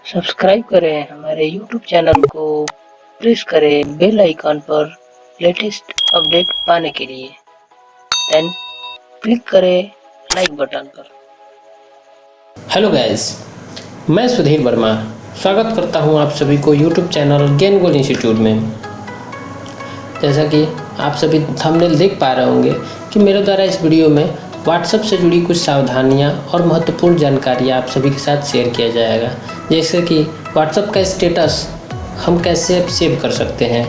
Subscribe करें हमारे YouTube channel को, प्रेस करें बेल आइकॉन पर लेटेस्ट अपडेट पाने के लिए। देन क्लिक करें लाइक बटन पर। हेलो गाइस, मैं सुधीर वर्मा स्वागत करता हूं आप सभी को यूट्यूब चैनल गेन गोल इंस्टीट्यूट में। जैसा कि आप सभी थंबनेल देख पा रहे होंगे कि मेरे द्वारा इस वीडियो में व्हाट्सएप से जुड़ी कुछ सावधानियां और महत्वपूर्ण जानकारियां आप सभी के साथ शेयर किया जाएगा। जैसे कि व्हाट्सएप का स्टेटस हम कैसे सेव कर सकते हैं,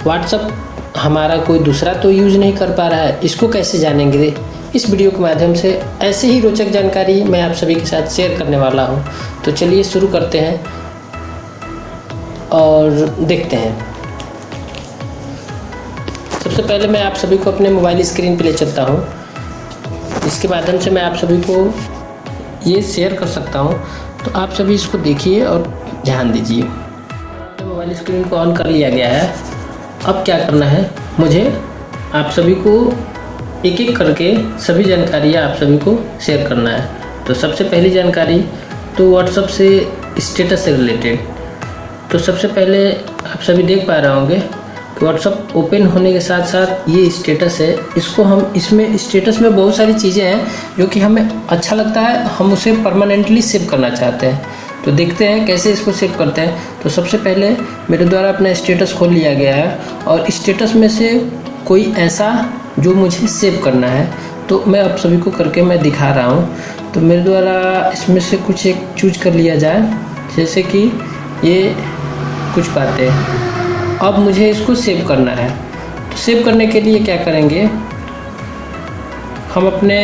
व्हाट्सएप हमारा कोई दूसरा तो यूज़ नहीं कर पा रहा है, इसको कैसे जानेंगे। इस वीडियो के माध्यम से ऐसे ही रोचक जानकारी मैं आप सभी के साथ शेयर करने वाला हूं। तो चलिए शुरू करते हैं और देखते हैं। सबसे पहले मैं आप सभी को अपने मोबाइल स्क्रीन पे ले चलता हूं, इसके माध्यम से मैं आप सभी को ये शेयर कर सकता हूं। तो आप सभी इसको देखिए और ध्यान दीजिए। मोबाइल स्क्रीन को ऑन कर लिया गया है। अब क्या करना है, मुझे आप सभी को एक एक करके सभी जानकारियाँ आप सभी को शेयर करना है। तो सबसे पहली जानकारी तो व्हाट्सएप से स्टेटस से रिलेटेड। तो सबसे पहले आप सभी देख पा रहे होंगे कि व्हाट्सएप ओपन होने के साथ साथ ये स्टेटस है। इसको हम इसमें स्टेटस में बहुत सारी चीज़ें हैं जो कि हमें अच्छा लगता है, हम उसे परमानेंटली सेव करना चाहते हैं। तो देखते हैं कैसे इसको सेव करते हैं। तो सबसे पहले मेरे द्वारा अपना स्टेटस खोल लिया गया है और स्टेटस में से कोई ऐसा जो मुझे सेव करना है तो मैं आप सभी को करके मैं दिखा रहा हूँ। तो मेरे द्वारा इसमें से कुछ एक चूज कर लिया जाए, जैसे कि ये कुछ बातें। अब मुझे इसको सेव करना है। तो सेव करने के लिए क्या करेंगे, हम अपने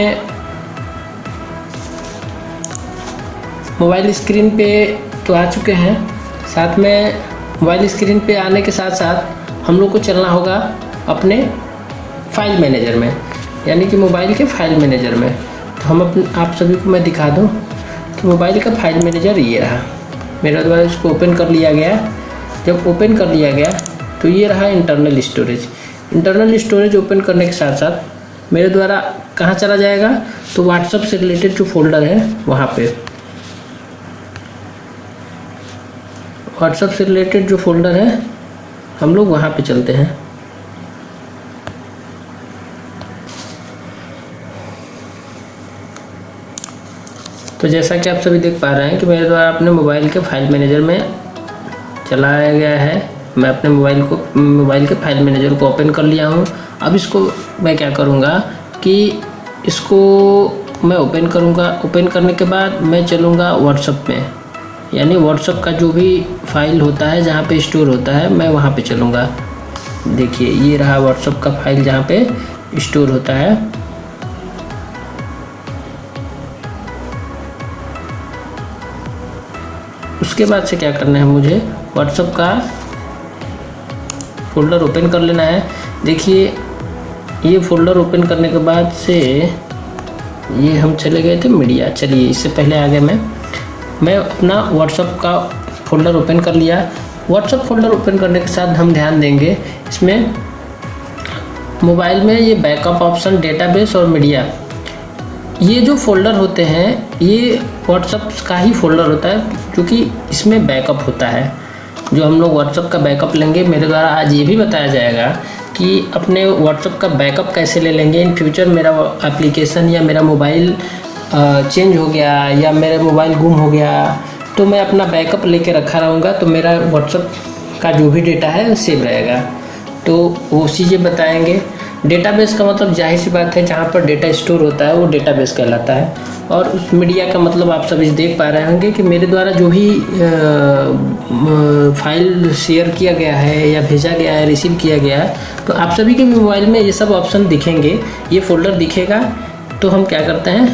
मोबाइल स्क्रीन पे तो आ चुके हैं। साथ में मोबाइल स्क्रीन पे आने के साथ साथ हम लोग को चलना होगा अपने फाइल मैनेजर में, यानी कि मोबाइल के फाइल मैनेजर में। तो हम आप सभी को मैं दिखा दूं कि मोबाइल का फाइल मैनेजर ये रहा। मेरे द्वारा इसको ओपन कर लिया गया। जब ओपन कर लिया गया तो ये रहा internal storage. Internal storage open करने के साथ साथ मेरे द्वारा कहाँ चला जाएगा, तो व्हाट्सएप से रिलेटेड जो फोल्डर है वहाँ पे, व्हाट्सएप से रिलेटेड जो फोल्डर है हम लोग वहाँ पे चलते हैं। तो जैसा कि आप सभी देख पा रहे हैं कि मेरे द्वारा अपने मोबाइल के फाइल मैनेजर में चलाया गया है। मैं अपने मोबाइल के फाइल मैनेजर को ओपन कर लिया हूँ। अब इसको मैं क्या करूँगा कि इसको मैं ओपन करूँगा। ओपन करने के बाद मैं चलूँगा व्हाट्सएप में, यानी व्हाट्सएप का जो भी फाइल होता है जहाँ पे स्टोर होता है मैं वहाँ पे चलूँगा। देखिए ये रहा व्हाट्सएप का फाइल जहाँ पे स्टोर होता है। उसके बाद से क्या करना है, मुझे व्हाट्सएप का फोल्डर ओपन कर लेना है। देखिए ये फोल्डर ओपन करने के बाद से ये हम चले गए थे मीडिया। चलिए इससे पहले आगे मैं अपना व्हाट्सएप का फोल्डर ओपन कर लिया। व्हाट्सएप फोल्डर ओपन करने के साथ हम ध्यान देंगे इसमें मोबाइल में ये बैकअप ऑप्शन, डेटाबेस और मीडिया, ये जो फोल्डर होते हैं ये व्हाट्सएप का ही फोल्डर होता है, क्योंकि इसमें बैकअप होता है। जो हम लोग व्हाट्सएप का बैकअप लेंगे, मेरे द्वारा आज ये भी बताया जाएगा कि अपने व्हाट्सएप का बैकअप कैसे ले लेंगे। इन फ्यूचर मेरा एप्लीकेशन या मेरा मोबाइल चेंज हो गया या मेरा मोबाइल गुम हो गया तो मैं अपना बैकअप लेके रखा रहूँगा, तो मेरा व्हाट्सएप का जो भी डेटा है सेव रहेगा। तो वो चीज़ें बताएंगे। डेटाबेस का मतलब जाहिर सी बात है जहाँ पर डेटा स्टोर होता है वो डेटाबेस कहलाता है। और उस मीडिया का मतलब आप सभी देख पा रहे होंगे कि मेरे द्वारा जो भी फाइल शेयर किया गया है या भेजा गया है, रिसीव किया गया है, तो आप सभी के मोबाइल में ये सब ऑप्शन दिखेंगे, ये फोल्डर दिखेगा। तो हम क्या करते हैं,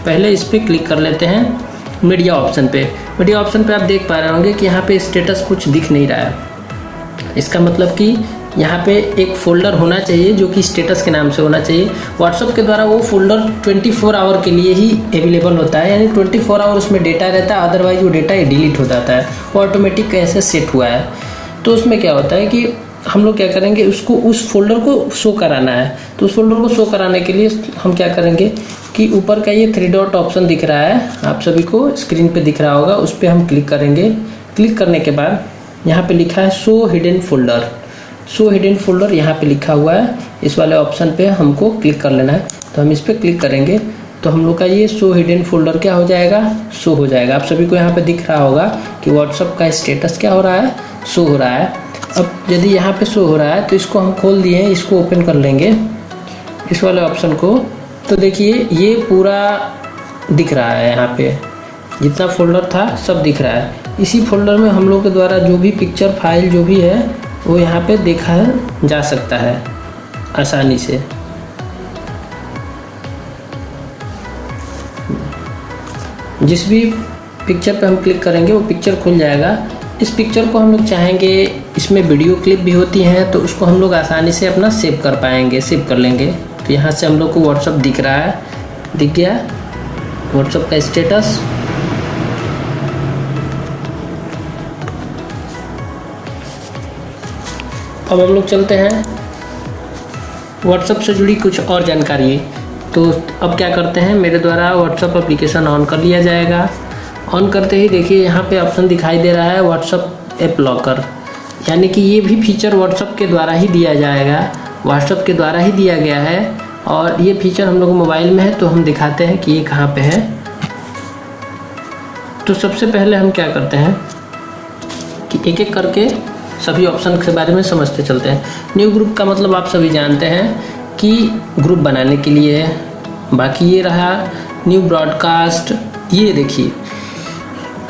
पहले इस पर क्लिक कर लेते हैं मीडिया ऑप्शन पे। मीडिया ऑप्शन पे आप देख पा रहे होंगे कि यहाँ पे स्टेटस कुछ दिख नहीं रहा है। इसका मतलब कि यहाँ पे एक फ़ोल्डर होना चाहिए जो कि स्टेटस के नाम से होना चाहिए। व्हाट्सएप के द्वारा वो फोल्डर 24 आवर के लिए ही अवेलेबल होता है, यानी 24 आवर उसमें डेटा रहता है, अदरवाइज वो डेटा डिलीट हो जाता है। वो ऑटोमेटिक ऐसे सेट हुआ है। तो उसमें क्या होता है कि हम लोग क्या करेंगे, उसको उस फोल्डर को शो कराना है। तो उस फोल्डर को शो कराने के लिए हम क्या करेंगे कि ऊपर का ये 3 डॉट ऑप्शन दिख रहा है, आप सभी को स्क्रीन पे दिख रहा होगा, उस पर हम क्लिक करेंगे। क्लिक करने के बाद यहाँ पे लिखा है show hidden folder. Show hidden folder यहाँ पे लिखा हुआ है, इस वाले ऑप्शन पे हमको क्लिक कर लेना है। तो हम इस पर क्लिक करेंगे तो हम लोग का ये शो हिडन फोल्डर क्या हो जाएगा, शो हो जाएगा। आप सभी को यहाँ पे दिख रहा होगा कि व्हाट्सअप का स्टेटस क्या हो रहा है, शो हो रहा है। अब यदि यहाँ पे शो हो रहा है तो इसको हम खोल दिए हैं, इसको ओपन कर लेंगे इस वाले ऑप्शन को। तो देखिए ये पूरा दिख रहा है, यहाँ पे जितना फोल्डर था सब दिख रहा है। इसी फोल्डर में हम लोग के द्वारा जो भी पिक्चर फाइल जो भी है वो यहाँ पे देखा जा सकता है आसानी से। जिस भी पिक्चर पे हम क्लिक करेंगे वो पिक्चर खुल जाएगा। इस पिक्चर को हम लोग चाहेंगे, इसमें वीडियो क्लिप भी होती हैं तो उसको हम लोग आसानी से अपना सेव कर पाएंगे, सेव कर लेंगे। तो यहाँ से हम लोग को व्हाट्सअप दिख रहा है, दिख गया व्हाट्सअप का स्टेटस। अब हम लोग चलते हैं व्हाट्सअप से जुड़ी कुछ और जानकारी। तो अब क्या करते हैं, मेरे द्वारा व्हाट्सअप एप्लीकेशन ऑन कर लिया जाएगा। ऑन करते ही देखिए यहाँ पे ऑप्शन दिखाई दे रहा है व्हाट्सअप ऐप लॉकर, यानी कि ये भी फीचर व्हाट्सअप के द्वारा ही दिया जाएगा, व्हाट्सअप के द्वारा ही दिया गया है। और ये फीचर हम लोग मोबाइल में है तो हम दिखाते हैं कि ये कहाँ पे है। तो सबसे पहले हम क्या करते हैं कि एक एक करके सभी ऑप्शन के बारे में समझते चलते हैं। न्यू ग्रुप का मतलब आप सभी जानते हैं कि ग्रुप बनाने के लिए है। बाकी ये रहा न्यू ब्रॉडकास्ट, ये देखिए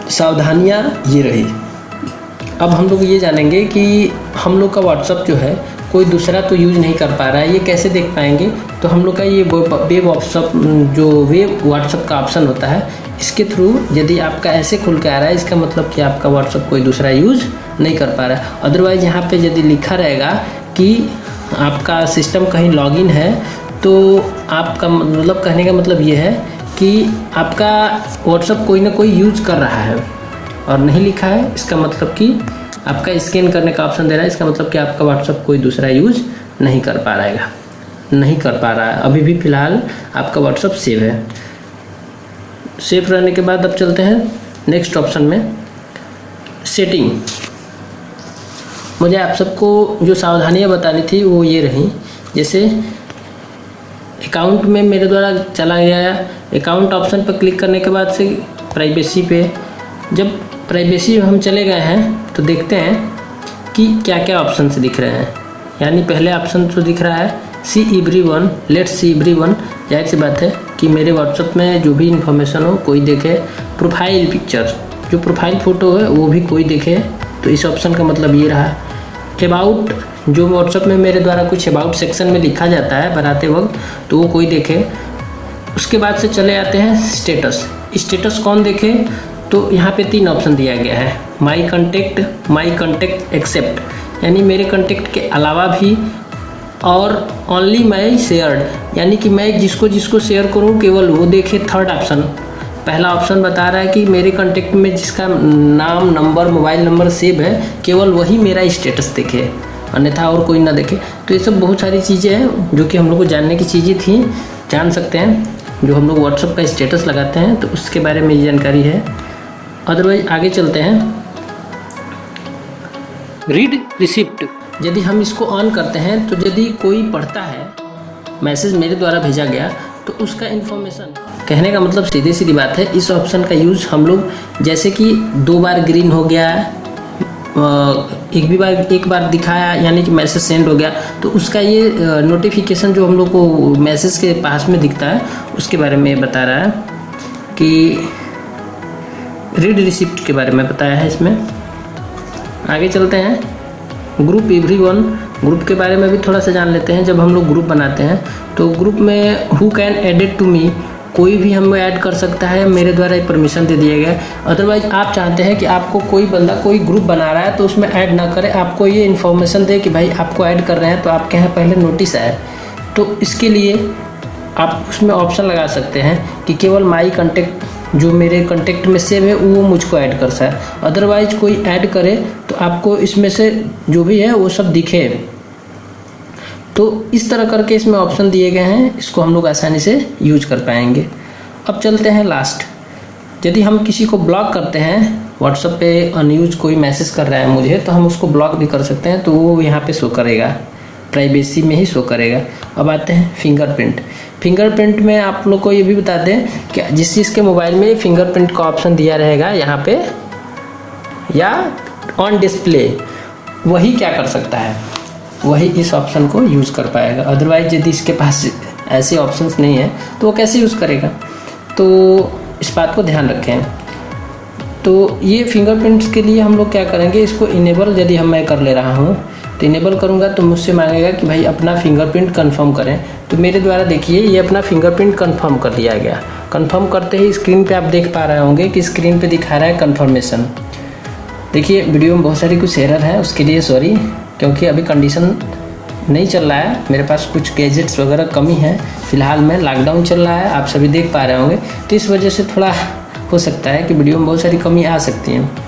सावधानियाँ ये रही। अब हम लोग ये जानेंगे कि हम लोग का व्हाट्सअप जो है कोई दूसरा तो यूज नहीं कर पा रहा है, ये कैसे देख पाएंगे। तो हम लोग का ये वेब व्हाट्सअप, जो वेब व्हाट्सअप का ऑप्शन होता है, इसके थ्रू यदि आपका ऐसे खुल के आ रहा है, इसका मतलब कि आपका व्हाट्सअप कोई दूसरा यूज नहीं कर पा रहा है। अदरवाइज यहाँ पे यदि लिखा रहेगा कि आपका सिस्टम कहीं लॉगिन है तो आपका मतलब कहने का मतलब ये है कि आपका व्हाट्सअप कोई ना कोई यूज कर रहा है। और नहीं लिखा है इसका मतलब कि आपका स्कैन करने का ऑप्शन दे रहा है, इसका मतलब कि आपका व्हाट्सअप कोई दूसरा यूज नहीं कर पा रहेगा, नहीं कर पा रहा है। अभी भी फ़िलहाल आपका व्हाट्सअप सेव है। सेव रहने के बाद अब चलते हैं नेक्स्ट ऑप्शन में, सेटिंग। मुझे आप सबको जो सावधानियां बतानी थी वो ये रही। जैसे अकाउंट में मेरे द्वारा चला गया, अकाउंट ऑप्शन पर क्लिक करने के बाद से प्राइवेसी पे, जब प्राइवेसी में हम चले गए हैं तो देखते हैं कि क्या क्या ऑप्शन से दिख रहे हैं। यानी पहले ऑप्शन तो दिख रहा है see everyone, let's see everyone. जाहिर सी बात है कि मेरे व्हाट्सएप में जो भी इंफॉर्मेशन हो कोई देखे। प्रोफाइल पिक्चर, जो प्रोफाइल फ़ोटो है वो भी कोई देखे, तो इस ऑप्शन का मतलब ये रहा। अबाउट, जो व्हाट्सएप में मेरे द्वारा कुछ अबाउट सेक्शन में लिखा जाता है बनाते वक्त, तो वो कोई देखे। उसके बाद से चले आते हैं स्टेटस। स्टेटस कौन देखे, तो यहाँ पे 3 ऑप्शन दिया गया है, माई कंटेक्ट एक्सेप्ट, यानी मेरे कंटेक्ट के अलावा भी, और ओनली माई शेयर्ड, यानी कि मैं जिसको जिसको शेयर करूँ केवल वो देखे। थर्ड ऑप्शन, पहला ऑप्शन बता रहा है कि मेरे कांटेक्ट में जिसका नाम, नंबर, मोबाइल नंबर सेव है केवल वही मेरा स्टेटस देखे, अन्यथा और कोई ना देखे। तो ये सब बहुत सारी चीज़ें हैं जो कि हम लोग को जानने की चीज़ें थी, जान सकते हैं। जो हम लोग व्हाट्सएप का स्टेटस लगाते हैं तो उसके बारे में ये जानकारी है। अदरवाइज आगे चलते हैं, रीड रिसिप्ट। यदि हम इसको ऑन करते हैं तो यदि कोई पढ़ता है मैसेज मेरे द्वारा भेजा गया तो उसका इन्फॉर्मेशन, कहने का मतलब सीधी सीधी बात है, इस ऑप्शन का यूज़ हम लोग जैसे कि 2 बार ग्रीन हो गया, एक बार दिखाया यानी कि मैसेज सेंड हो गया, तो उसका ये नोटिफिकेशन जो हम लोग को मैसेज के पास में दिखता है उसके बारे में बता रहा है कि रीड रिसिप्ट के बारे में बताया है इसमें। आगे चलते हैं, ग्रुप एवरीवन, ग्रुप के बारे में भी थोड़ा सा जान लेते हैं। जब हम लोग ग्रुप बनाते हैं तो ग्रुप में who can edit to me, कोई भी हमें ऐड कर सकता है, मेरे द्वारा एक परमिशन दे दिया गया है। अदरवाइज आप चाहते हैं कि आपको कोई बंदा कोई ग्रुप बना रहा है तो उसमें ऐड ना करे, आपको ये इन्फॉर्मेशन दे कि भाई आपको ऐड कर रहे हैं तो आपके यहाँ पहले नोटिस आए, तो इसके लिए आप उसमें ऑप्शन लगा सकते हैं कि केवल माई कंटेक्ट, जो मेरे कंटेक्ट में सेव है वो मुझको ऐड कर सकता है। अदरवाइज कोई ऐड करे तो तो आपको इसमें से जो भी है वो सब दिखे। तो इस तरह करके इसमें ऑप्शन दिए गए हैं, इसको हम लोग आसानी से यूज कर पाएंगे। अब चलते हैं लास्ट। यदि हम किसी को ब्लॉक करते हैं, व्हाट्सएप पे अनयूज कोई मैसेज कर रहा है मुझे, तो हम उसको ब्लॉक भी कर सकते हैं, तो वो यहाँ पे शो करेगा, प्राइवेसी में ही शो करेगा। अब आते हैं फिंगरप्रिंट। फिंगरप्रिंट में आप लोग को ये भी बता दें कि जिस चीज़ के मोबाइल में फिंगरप्रिंट का ऑप्शन दिया रहेगा यहाँ पे या ऑन डिस्प्ले, वही क्या कर सकता है, वही इस ऑप्शन को यूज़ कर पाएगा। अदरवाइज यदि इसके पास ऐसे ऑप्शंस नहीं है तो वो कैसे यूज़ करेगा, तो इस बात को ध्यान रखें। तो ये फिंगरप्रिंट्स के लिए हम लोग क्या करेंगे, इसको इनेबल यदि मैं कर ले रहा हूँ तो इनेबल करूँगा तो मुझसे मांगेगा कि भाई अपना फिंगरप्रिंट कंफर्म करें। तो मेरे द्वारा देखिए ये अपना फिंगरप्रिंट कंफर्म कर लिया गया। कंफर्म करते ही स्क्रीन पे आप देख पा रहे होंगे कि स्क्रीन पे दिखा रहा है कंफर्मेशन। देखिए वीडियो में बहुत सारी कुछ एरर है, उसके लिए सॉरी, क्योंकि अभी कंडीशन नहीं चल रहा है, मेरे पास कुछ गैजेट्स वगैरह कमी है, फिलहाल में लॉकडाउन चल रहा है, आप सभी देख पा रहे होंगे, तो इस वजह से थोड़ा हो सकता है कि वीडियो में बहुत सारी कमी आ सकती हैं।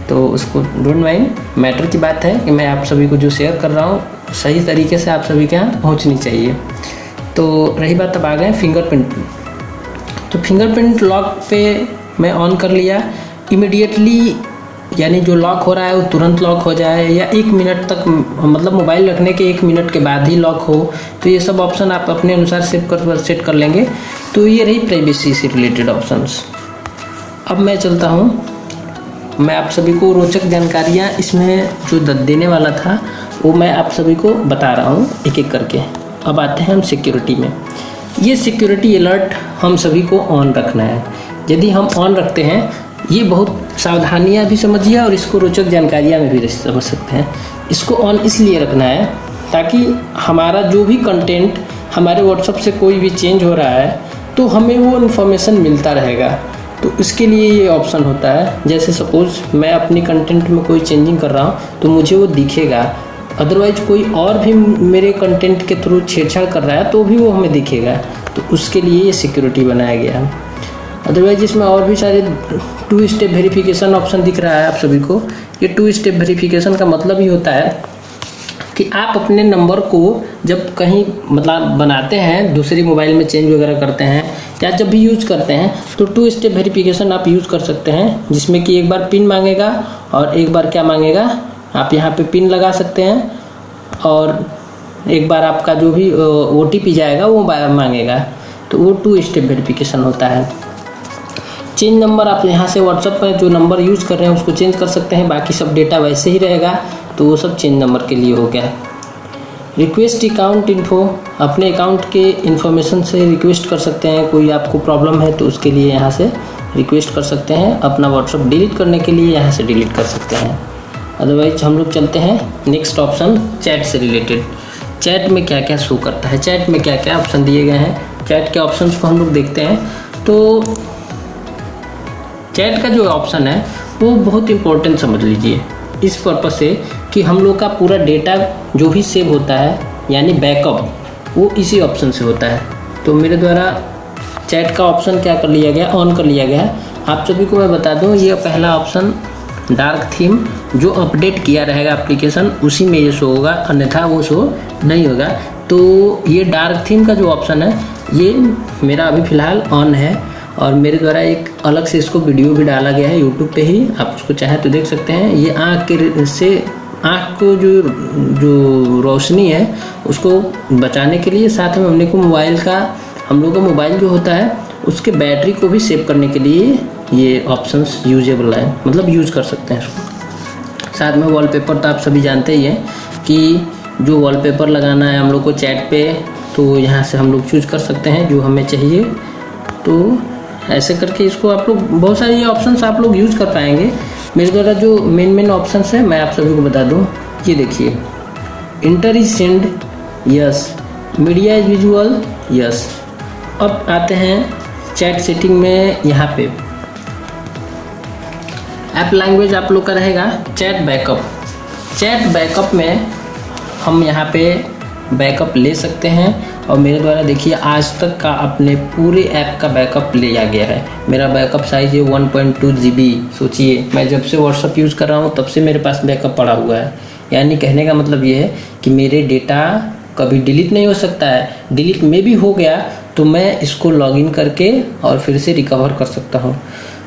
तो उसको डोंट माइंड, मैटर की बात है कि मैं आप सभी को जो शेयर कर रहा हूँ सही तरीके से आप सभी के यहाँ पहुँचनी चाहिए। तो रही बात, अब आ गए फिंगरप्रिंट। तो फिंगरप्रिंट लॉक पे मैं ऑन कर लिया, इमीडिएटली यानी जो लॉक हो रहा है वो तुरंत लॉक हो जाए या 1 मिनट तक, मतलब मोबाइल रखने के 1 मिनट के बाद ही लॉक हो, तो ये सब ऑप्शन आप अपने अनुसार सेट कर लेंगे। तो ये रही प्राइवेसी से रिलेटेड ऑप्शंस। अब मैं चलता हूँ, मैं आप सभी को रोचक जानकारियाँ इसमें जो देने वाला था वो मैं आप सभी को बता रहा हूँ एक एक करके। अब आते हैं हम सिक्योरिटी में। ये सिक्योरिटी अलर्ट हम सभी को ऑन रखना है। यदि हम ऑन रखते हैं, ये बहुत सावधानियाँ भी समझिए और इसको रोचक जानकारियाँ में भी समझ सकते हैं। इसको ऑन इसलिए रखना है ताकि हमारा जो भी कंटेंट हमारे व्हाट्सएप से कोई भी चेंज हो रहा है तो हमें वो इन्फॉर्मेशन मिलता रहेगा। तो इसके लिए ये ऑप्शन होता है। जैसे सपोज़ मैं अपनी कंटेंट में कोई चेंजिंग कर रहा हूँ तो मुझे वो दिखेगा, अदरवाइज कोई और भी मेरे कंटेंट के थ्रू छेड़छाड़ कर रहा है तो भी वो हमें दिखेगा। तो उसके लिए ये सिक्योरिटी बनाया गया है। अदरवाइज इसमें और भी सारे 2 स्टेप वेरिफिकेशन ऑप्शन दिख रहा है आप सभी को। ये 2 स्टेप वेरिफिकेशन का मतलब ही होता है कि आप अपने नंबर को जब कहीं मतलब बनाते हैं, दूसरे मोबाइल में चेंज वगैरह करते हैं या जब भी यूज़ करते हैं तो 2 स्टेप वेरिफिकेशन आप यूज़ कर सकते हैं, जिसमें कि एक बार पिन मांगेगा और एक बार क्या मांगेगा, आप यहाँ पे पिन लगा सकते हैं और एक बार आपका जो भी OTP जाएगा वो मांगेगा। तो वो 2 स्टेप वेरिफिकेशन होता है। चेंज नंबर आप यहाँ से व्हाट्सएप पर जो नंबर यूज़ कर रहे हैं उसको चेंज कर सकते हैं, बाकी सब डेटा वैसे ही रहेगा, तो वो सब चेंज नंबर के लिए हो गया। रिक्वेस्ट अकाउंट इन्फो, अपने अकाउंट के इन्फॉर्मेशन से रिक्वेस्ट कर सकते हैं, कोई आपको प्रॉब्लम है तो उसके लिए यहाँ से रिक्वेस्ट कर सकते हैं। अपना व्हाट्सएप डिलीट करने के लिए यहाँ से डिलीट कर सकते हैं। अदरवाइज हम लोग चलते हैं नेक्स्ट ऑप्शन, चैट से रिलेटेड। चैट में क्या क्या शो करता है, चैट में क्या क्या ऑप्शन दिए गए हैं, चैट के ऑप्शंस को हम लोग देखते हैं। तो चैट का जो ऑप्शन है वो बहुत इंपॉर्टेंट समझ लीजिए, इस पर्पस से कि हम लोग का पूरा डेटा जो भी सेव होता है यानी बैकअप, वो इसी ऑप्शन से होता है। तो मेरे द्वारा चैट का ऑप्शन क्या कर लिया गया, ऑन कर लिया गया है। आप सभी को मैं बता दूं, ये पहला ऑप्शन डार्क थीम जो अपडेट किया रहेगा एप्लीकेशन उसी में ये शो होगा, अन्यथा वो शो नहीं होगा। तो ये डार्क थीम का जो ऑप्शन है ये मेरा अभी फ़िलहाल ऑन है और मेरे द्वारा एक अलग से इसको वीडियो भी डाला गया है यूट्यूब पे ही, आप उसको चाहे तो देख सकते हैं। ये आँख को जो रोशनी है उसको बचाने के लिए, साथ में हम लोग का मोबाइल जो होता है उसके बैटरी को भी सेव करने के लिए ये ऑप्शंस यूजेबल है, मतलब यूज़ कर सकते हैं इसको। साथ में वॉलपेपर तो आप सभी जानते ही हैं कि जो वॉलपेपर लगाना है हम लोग को चैट पे, तो यहाँ से हम लोग चूज कर सकते हैं जो हमें चाहिए। तो ऐसे करके इसको आप लोग बहुत सारे ये ऑप्शंस आप लोग यूज़ कर पाएंगे। मेरे द्वारा जो मेन ऑप्शंस है मैं आप सभी को बता दूं, ये देखिए, inter is send, yes, media is visual, yes. अब आते हैं चैट सेटिंग में, यहाँ पे ऐप लैंग्वेज आप लोग का रहेगा चैट बैकअप। चैट बैकअप में हम यहाँ पे बैकअप ले सकते हैं। और मेरे द्वारा देखिए आज तक का अपने पूरे ऐप का बैकअप लिया गया है। मेरा बैकअप साइज़ है 1.2 GB। सोचिए मैं जब से व्हाट्सअप यूज़ कर रहा हूँ तब से मेरे पास बैकअप पड़ा हुआ है। यानी कहने का मतलब ये है कि मेरे डेटा कभी डिलीट नहीं हो सकता है। डिलीट में भी हो गया तो मैं इसको लॉगिन करके और फिर से रिकवर कर सकता हूँ।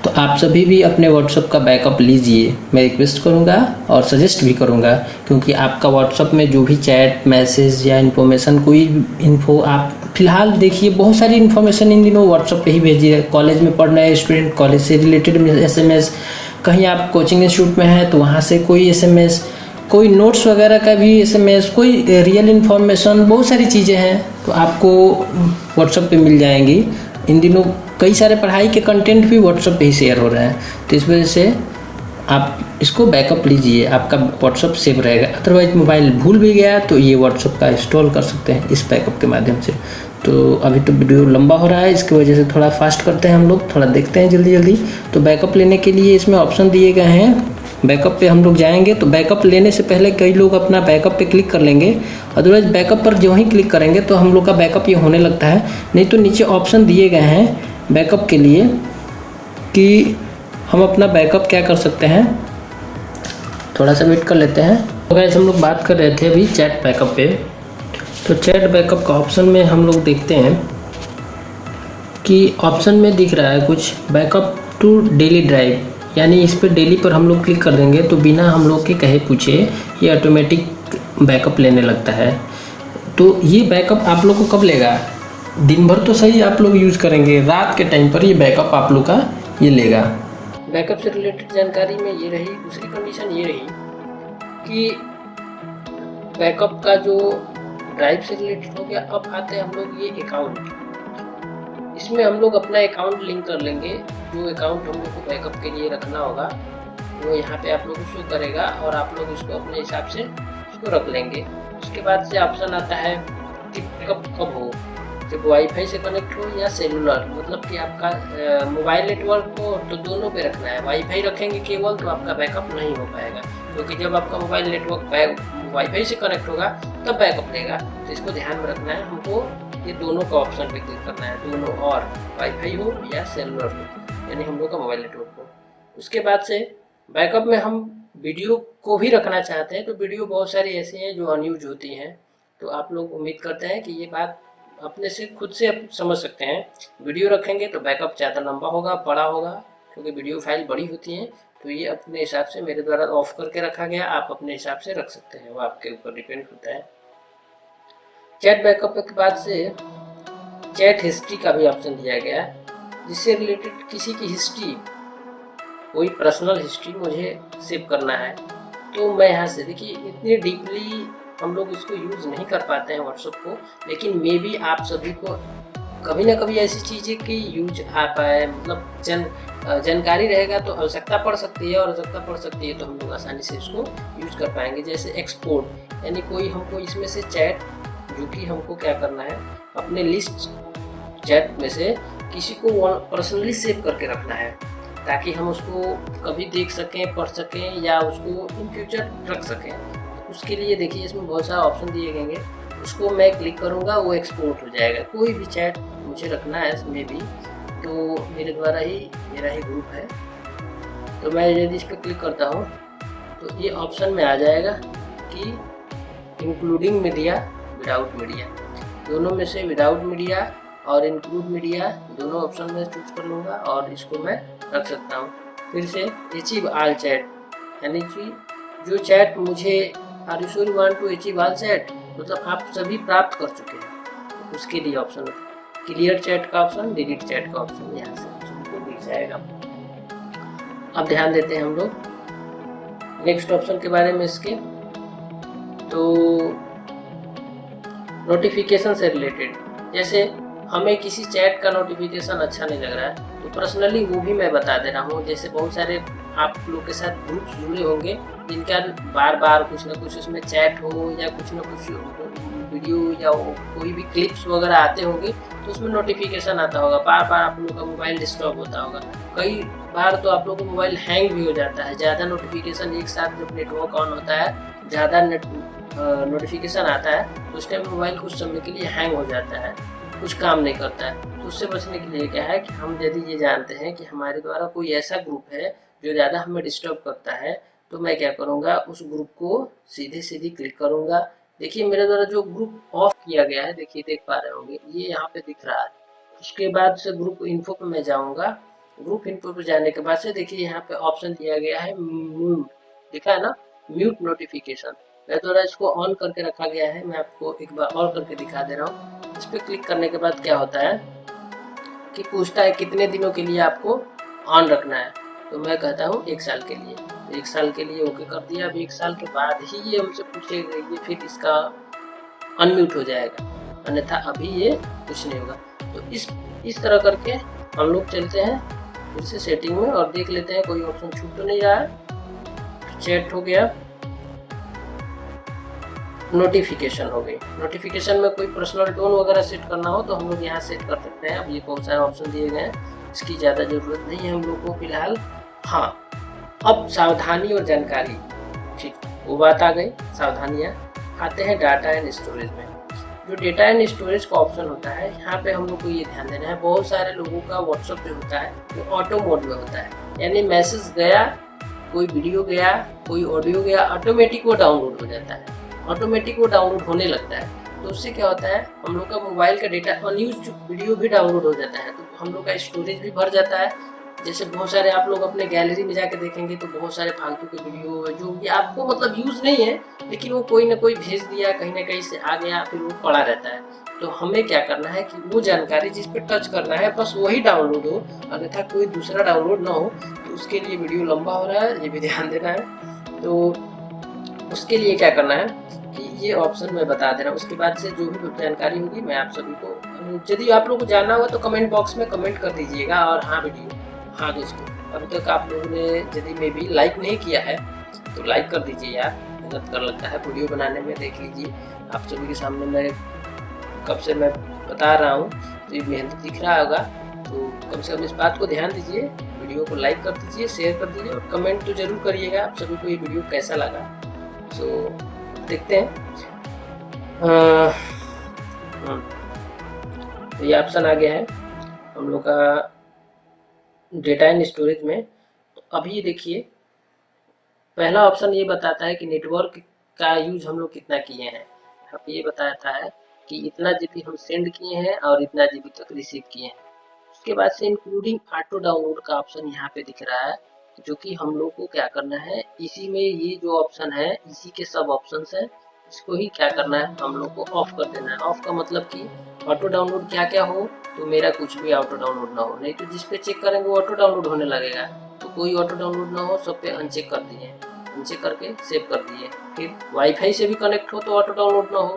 तो आप सभी भी अपने व्हाट्सअप का बैकअप लीजिए, मैं रिक्वेस्ट करूँगा और सजेस्ट भी करूँगा, क्योंकि आपका व्हाट्सअप में जो भी चैट मैसेज या इन्फॉर्मेशन कोई इन्फो आप फिलहाल देखिए, बहुत सारी इन्फॉर्मेशन इन दिनों व्हाट्सअप पे ही भेजिए। कॉलेज में पढ़ रहे स्टूडेंट, कॉलेज से रिलेटेड SMS, कहीं आप कोचिंग इंस्टीट्यूट में हैं तो वहाँ से कोई SMS, कोई नोट्स वगैरह का भी SMS, कोई रियल इन्फॉर्मेशन, बहुत सारी चीज़ें हैं तो आपको व्हाट्सएप पे मिल जाएंगी। इन दिनों कई सारे पढ़ाई के कंटेंट भी व्हाट्सएप पे ही शेयर हो रहे हैं, तो इस वजह से आप इसको बैकअप लीजिए, आपका व्हाट्सएप सेव रहेगा। अदरवाइज मोबाइल भूल भी गया तो ये व्हाट्सएप का इंस्टॉल कर सकते हैं इस बैकअप के माध्यम से। तो अभी तो वीडियो लंबा हो रहा है, इसकी वजह से थोड़ा फास्ट करते हैं हम लोग, थोड़ा देखते हैं जल्दी जल्दी। तो बैकअप लेने के लिए इसमें ऑप्शन दिए गए हैं। बैकअप पे हम लोग जाएंगे तो बैकअप लेने से पहले कई लोग अपना बैकअप पे क्लिक कर लेंगे, अदरवाइज बैकअप पर जो ही क्लिक करेंगे तो हम लोग का बैकअप ये होने लगता है। नहीं तो नीचे ऑप्शन दिए गए हैं बैकअप के लिए कि हम अपना बैकअप क्या कर सकते हैं। थोड़ा सा वेट कर लेते हैं। तो गाइस हम लोग बात कर रहे थे अभी चैट बैकअप पे। तो चैट बैकअप का ऑप्शन में हम लोग देखते हैं कि ऑप्शन में दिख रहा है कुछ बैकअप टू डेली ड्राइव, यानी इस पर डेली पर हम लोग क्लिक कर देंगे तो बिना हम लोग के कहे पूछे ये ऑटोमेटिक बैकअप लेने लगता है। तो ये बैकअप आप लोग को कब लेगा? दिन भर तो सही आप लोग यूज़ करेंगे, रात के टाइम पर ये बैकअप आप लोग का ये लेगा। बैकअप से रिलेटेड जानकारी में ये रही। दूसरी कंडीशन ये रही कि बैकअप का जो ड्राइव से रिलेटेड हो गया। अब आते हैं हम लोग ये अकाउंट, इसमें हम लोग अपना अकाउंट लिंक कर लेंगे। जो अकाउंट हम लोग को बैकअप के लिए रखना होगा वो यहाँ पे आप लोग को शो करेगा और आप लोग इसको अपने हिसाब से इसको रख लेंगे। उसके बाद से ऑप्शन आता है कि बैकअप कब हो, जब वाईफाई से कनेक्ट हो या सेलुलर, मतलब कि आपका मोबाइल नेटवर्क को तो दोनों पे रखना है। वाईफाई रखेंगे केवल तो आपका बैकअप नहीं हो पाएगा, क्योंकि जब आपका मोबाइल नेटवर्क वाईफाई से कनेक्ट होगा तब बैकअप लेगा। तो इसको ध्यान में रखना है हमको, ये दोनों का ऑप्शन पे क्लिक करना है, दोनों, और वाईफाई हो या सेलुलर हो, यानी हम लोग का मोबाइल नेटवर्क हो। उसके बाद से बैकअप में हम वीडियो को भी रखना चाहते हैं, तो वीडियो बहुत सारी ऐसी हैं जो अनयूज होती हैं। तो आप लोग उम्मीद करते हैं कि ये बात अपने से खुद से आप समझ सकते हैं। वीडियो रखेंगे तो बैकअप ज़्यादा लंबा होगा, बड़ा होगा, क्योंकि वीडियो फाइल बड़ी होती हैं। तो ये अपने हिसाब से मेरे द्वारा ऑफ करके रखा गया, आप अपने हिसाब से रख सकते हैं, वो आपके ऊपर डिपेंड होता है। चैट बैकअप के बाद से चैट हिस्ट्री का भी ऑप्शन दिया गया है, जिससे रिलेटेड किसी की हिस्ट्री, कोई पर्सनल हिस्ट्री मुझे सेव करना है तो मैं यहाँ से, देखिए इतनी डीपली हम लोग इसको यूज़ नहीं कर पाते हैं व्हाट्सएप को, लेकिन मे बी आप सभी को कभी ना कभी ऐसी चीज़ें की यूज आ पाए, मतलब जानकारी रहेगा तो आवश्यकता पड़ सकती है, और आवश्यकता पड़ सकती है तो हम लोग आसानी से इसको यूज कर पाएंगे। जैसे एक्सपोर्ट, यानी कोई हमको इसमें से चैट, जो कि हमको क्या करना है, अपने लिस्ट चैट में से किसी को पर्सनली सेव करके रखना है, ताकि हम उसको कभी देख सकें, पढ़ सकें या उसको इन फ्यूचर रख सकें। उसके लिए देखिए इसमें बहुत सारा ऑप्शन दिए गए, उसको मैं क्लिक करूँगा वो एक्सपोर्ट हो जाएगा। कोई भी चैट मुझे रखना है इसमें भी, तो मेरे द्वारा ही, मेरा ही ग्रुप है, तो मैं यदि इस पर क्लिक करता हूँ तो ये ऑप्शन में आ जाएगा कि इंक्लूडिंग मीडिया, विदाउट मीडिया, दोनों में से विदाउट मीडिया और इंक्लूड मीडिया दोनों ऑप्शन में चूज कर लूँगा और इसको मैं रख सकता हूँ। फिर से अचीव ऑल चैट, यानी कि जो चैट मुझे, are you sure you want to achieve all chat, मतलब आप सभी प्राप्त कर चुके हैं, उसके लिए ऑप्शन क्लियर चैट का ऑप्शन, डिलीट चैट का ऑप्शन यहाँ से आपको दिख जाएगा। अब ध्यान देते हैं हम लोग नेक्स्ट ऑप्शन के बारे में इसके। तो नोटिफिकेशन से रिलेटेड, जैसे हमें किसी चैट का नोटिफिकेशन अच्छा नहीं लग रहा है तो पर्सनली वो भी मैं बता दे रहा हूँ। जैसे बहुत सारे आप लोग के साथ ग्रुप्स जुड़े होंगे जिनका बार बार कुछ ना कुछ उसमें चैट हो या कुछ ना कुछ वीडियो या कोई भी क्लिप्स वगैरह आते होंगे, तो उसमें नोटिफिकेशन आता होगा, बार बार आप लोग का मोबाइल डिस्टर्ब होता होगा। कई बार तो आप लोग का मोबाइल हैंग भी हो जाता है, ज़्यादा नोटिफिकेशन एक साथ जब नेटवर्क ऑन होता है ज़्यादा नोटिफिकेशन आता है तो उस टाइम मोबाइल कुछ समय के लिए हैंग हो जाता है, कुछ काम नहीं करता है। तो उससे बचने के लिए क्या है कि हम यदि ये जानते हैं कि हमारे द्वारा कोई ऐसा ग्रुप है जो ज़्यादा हमें डिस्टर्ब करता है, तो मैं क्या करूँगा, उस ग्रुप को सीधे क्लिक करूँगा। देखिए मेरे द्वारा जो ग्रुप ऑफ किया गया है, देखिए देख पा रहे होंगे, ये यहाँ पे दिख रहा है। उसके बाद से ग्रुप इन्फो पे मैं जाऊँगा। ग्रुप इन्फो पे जाने के बाद से देखिए यहाँ पे ऑप्शन दिया गया है म्यूट, दिखा है ना, म्यूट नोटिफिकेशन। मेरे द्वारा इसको ऑन करके रखा गया है। मैं आपको एक बार और करके दिखा दे रहा हूँ। इस पर क्लिक करने के बाद क्या होता है कि पूछता है कितने दिनों के लिए आपको ऑन रखना है। तो मैं कहता हूँ 1 साल के लिए। 1 साल के लिए ओके कर दिया। अब 1 साल के बाद ही ये हमसे पूछेगा, ये फिर इसका अनम्यूट हो जाएगा, अन्यथा अभी ये कुछ नहीं होगा। तो इस तरह करके हम लोग चलते हैं फिर से सेटिंग में और देख लेते हैं कोई ऑप्शन छूट तो नहीं रहा है। चैट हो गया, नोटिफिकेशन हो गई। नोटिफिकेशन में कोई पर्सनल टोन वगैरह सेट करना हो तो हम लोग यहाँ सेट कर सकते हैं। अब ये बहुत सारे ऑप्शन दिए गए हैं, इसकी ज़्यादा ज़रूरत नहीं है हम लोग को फिलहाल। हाँ, अब सावधानी और जानकारी, ठीक वो बात आ गई। सावधानियाँ आते हैं डाटा एंड स्टोरेज में। जो डेटा एंड स्टोरेज का ऑप्शन होता है, यहाँ पे हम लोग को ये ध्यान देना है, बहुत सारे लोगों का व्हाट्सअप जो होता है वो ऑटो मोड में होता है, यानी मैसेज गया, कोई वीडियो गया, कोई ऑडियो गया, ऑटोमेटिक वो डाउनलोड हो जाता है, ऑटोमेटिक वो डाउनलोड होने लगता है। तो उससे क्या होता है, हम लोग का मोबाइल का डेटा अनयूज्ड वीडियो भी डाउनलोड हो जाता है, तो हम लोग का स्टोरेज भी भर जाता है। जैसे बहुत सारे आप लोग अपने गैलरी में जाके देखेंगे तो बहुत सारे फालतू के वीडियो जो कि आपको मतलब यूज़ नहीं है, लेकिन वो कोई ना कोई भेज दिया, कहीं ना कहीं से आ गया, फिर वो पड़ा रहता है। तो हमें क्या करना है कि वो जानकारी जिस पे टच करना है बस वही डाउनलोड हो, अन्यथा कोई दूसरा डाउनलोड ना हो। तो उसके लिए वीडियो लंबा हो रहा है, ये भी ध्यान देना है। तो उसके लिए क्या करना है कि ये ऑप्शन मैं बता दे रहा हूँ। उसके बाद से जो भी जानकारी होगी मैं आप सभी को, यदि आप लोगों को जानना होगा तो कमेंट बॉक्स में कमेंट कर दीजिएगा। और हाँ दोस्तों, अभी तक आप लोगों ने यदि मे भी लाइक नहीं किया है तो लाइक कर दीजिए यार, मदद कर लगता है वीडियो बनाने में। देख लीजिए आप सभी के सामने मैं कब से मैं बता रहा हूँ, तो ये मेहनत दिख रहा होगा। तो कम से कम इस बात को ध्यान दीजिए, वीडियो को लाइक कर दीजिए, शेयर कर दीजिए और कमेंट तो जरूर करिएगा आप सभी को ये वीडियो कैसा लगा। सो देखते हैं। तो ये ऑप्शन आ गया है हम लोग का डेटा एंड स्टोरेज में। तो अभी देखिए पहला ऑप्शन ये बताता है कि नेटवर्क का यूज हम लोग कितना किए हैं। यहाँ पे ये बताता है कि इतना जीबी हम सेंड किए हैं और इतना जीबी तक रिसीव किए हैं। उसके बाद से इंक्लूडिंग ऑटो डाउनलोड का ऑप्शन यहाँ पे दिख रहा है, जो कि हम लोग को क्या करना है, इसी में ये जो ऑप्शन है इसी के सब ऑप्शंस है, इसको ही क्या करना है हम लोग को ऑफ कर देना है। ऑफ का मतलब कि ऑटो डाउनलोड क्या क्या हो, तो मेरा कुछ भी ऑटो डाउनलोड ना हो, नहीं तो जिस पे चेक करेंगे वो ऑटो डाउनलोड होने लगेगा। तो कोई ऑटो डाउनलोड ना हो, सब पे अनचेक कर दिए, अनचेक करके सेव कर दिए। फिर वाईफाई से भी कनेक्ट हो तो ऑटो डाउनलोड ना हो,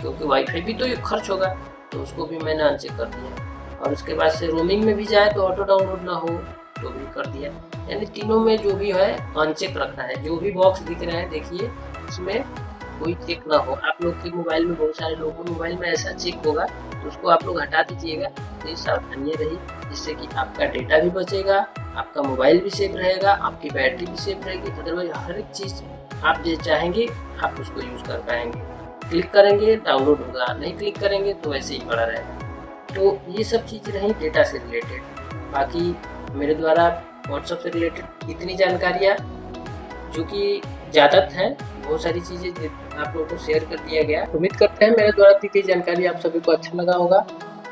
क्योंकि वाईफाई भी तो ये खर्च होगा, तो उसको भी मैंने अनचेक कर दिया। और उसके बाद से रोमिंग में भी जाए तो ऑटो डाउनलोड ना हो तो भी कर दिया। यानी तीनों में जो भी है अनचेक रखना है। जो भी बॉक्स दिख रहे हैं देखिए उसमें कोई चेक ना हो। आप लोग के मोबाइल में, बहुत सारे लोगों के मोबाइल में ऐसा चेक होगा तो उसको आप लोग हटा दीजिएगा। तो ये सावधानियाँ रही, जिससे कि आपका डेटा भी बचेगा, आपका मोबाइल भी सेफ रहेगा, आपकी बैटरी भी सेफ रहेगी। अदरवाइज हर एक चीज़ आप जो चाहेंगे आप उसको यूज़ कर पाएंगे। क्लिक करेंगे डाउनलोड होगा, नहीं क्लिक करेंगे तो वैसे ही पड़ा रहेगा। तो ये सब चीज़ रही डेटा से रिलेटेड। बाकी मेरे द्वारा व्हाट्सएप से रिलेटेड इतनी जानकारियाँ जो कि ज़्यादा हैं, बहुत सारी चीज़ें आप लोगों को शेयर कर दिया गया। उम्मीद करते हैं मेरे द्वारा दी गई जानकारी आप सभी को अच्छा लगा होगा।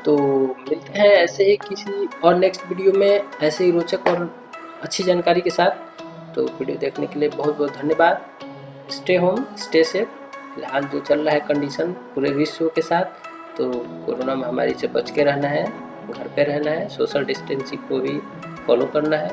तो मिलते हैं ऐसे ही किसी और नेक्स्ट वीडियो में, ऐसे ही रोचक और अच्छी जानकारी के साथ। तो वीडियो देखने के लिए बहुत बहुत धन्यवाद। Stay home, stay safe. फिलहाल जो चल रहा है कंडीशन पूरे विश्व के साथ, तो कोरोना महामारी से बच के रहना है, घर पे रहना है, सोशल डिस्टेंसिंग को भी फॉलो करना है।